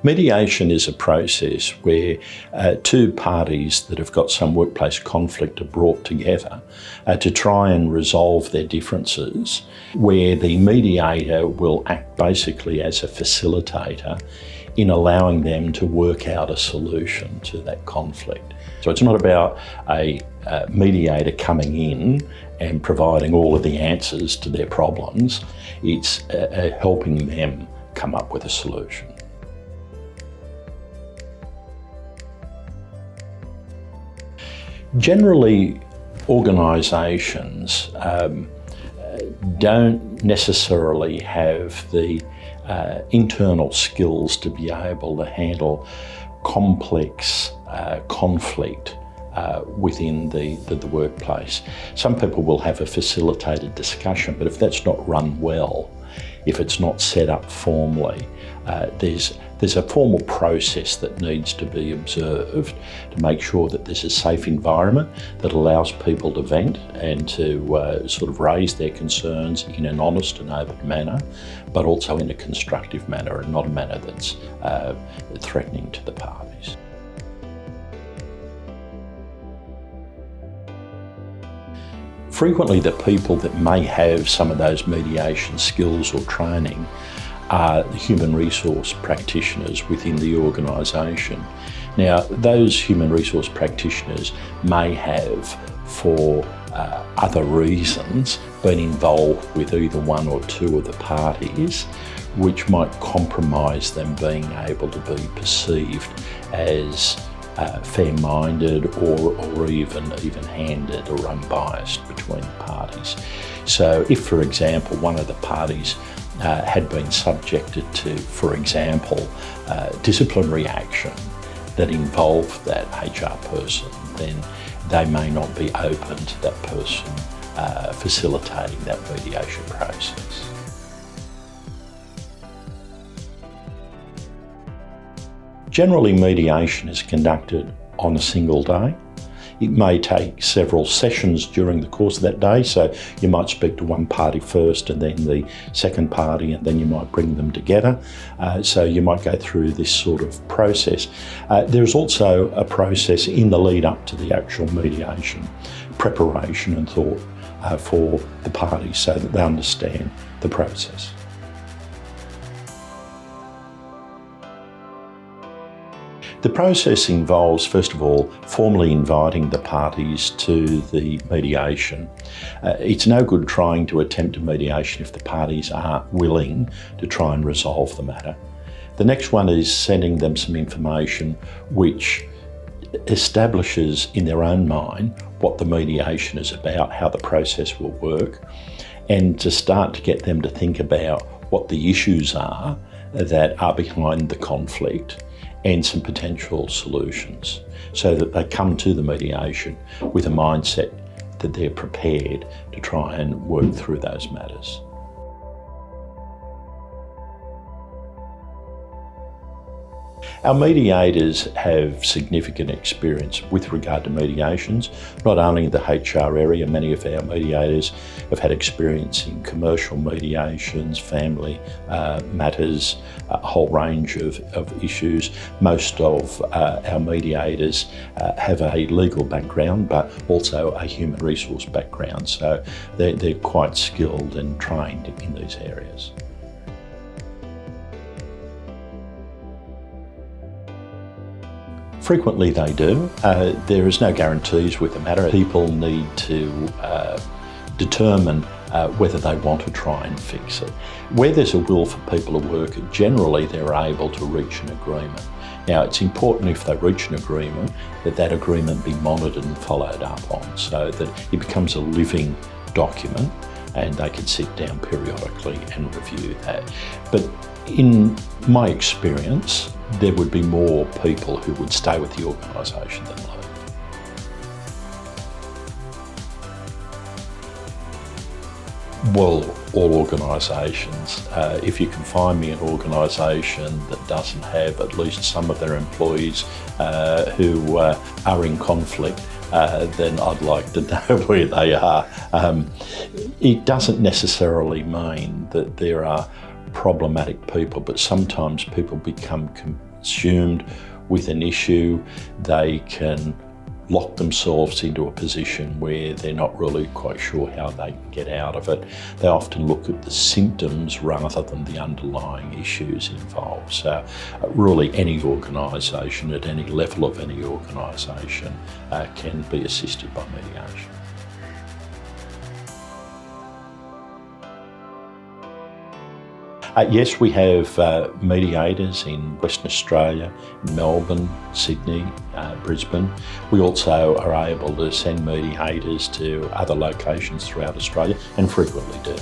Mediation is a process where two parties that have got some workplace conflict are brought together to try and resolve their differences, where the mediator will act basically as a facilitator in allowing them to work out a solution to that conflict. So it's not about a mediator coming in and providing all of the answers to their problems, it's helping them come up with a solution. Generally, organisations don't necessarily have the internal skills to be able to handle complex conflict within the workplace. Some people will have a facilitated discussion, but if that's not run well, if it's not set up formally, there's a formal process that needs to be observed to make sure that there's a safe environment that allows people to vent and to sort of raise their concerns in an honest and open manner, but also in a constructive manner and not a manner that's threatening to the parties. Frequently, the people that may have some of those mediation skills or training are the human resource practitioners within the organisation. Now, those human resource practitioners may have, for other reasons, been involved with either one or two of the parties, which might compromise them being able to be perceived as fair-minded or even-handed or unbiased between the parties. So if, for example, one of the parties had been subjected to, for example, disciplinary action that involved that HR person, then they may not be open to that person facilitating that mediation process. Generally, mediation is conducted on a single day. It may take several sessions during the course of that day, so you might speak to one party first and then the second party, and then you might bring them together. So you might go through this sort of process. There's also a process in the lead up to the actual mediation, preparation and thought for the parties so that they understand the process. The process involves, first of all, formally inviting the parties to the mediation. It's no good trying to attempt a mediation if the parties aren't willing to try and resolve the matter. The next one is sending them some information which establishes in their own mind what the mediation is about, how the process will work, and to start to get them to think about what the issues are that are behind the conflict and some potential solutions, so that they come to the mediation with a mindset that they're prepared to try and work through those matters. Our mediators have significant experience with regard to mediations, not only in the HR area. Many of our mediators have had experience in commercial mediations, family matters, a whole range of issues. Most of our mediators have a legal background, but also a human resource background, so they're quite skilled and trained in these areas. Frequently they do. There is no guarantees with the matter. People need to determine whether they want to try and fix it. Where there's a will for people to work, generally they're able to reach an agreement. Now, it's important if they reach an agreement that that agreement be monitored and followed up on, so that it becomes a living document and they can sit down periodically and review that. But in my experience, there would be more people who would stay with the organisation than leave. Well, all organisations. If you can find me an organisation that doesn't have at least some of their employees who are in conflict, then I'd like to know where they are. It doesn't necessarily mean that there are problematic people, but sometimes people become consumed with an issue, they can lock themselves into a position where they're not really quite sure how they can get out of it. They often look at the symptoms rather than the underlying issues involved. So really any organisation at any level of any organisation can be assisted by mediation. Yes, we have mediators in Western Australia, Melbourne, Sydney, Brisbane. We also are able to send mediators to other locations throughout Australia and frequently do.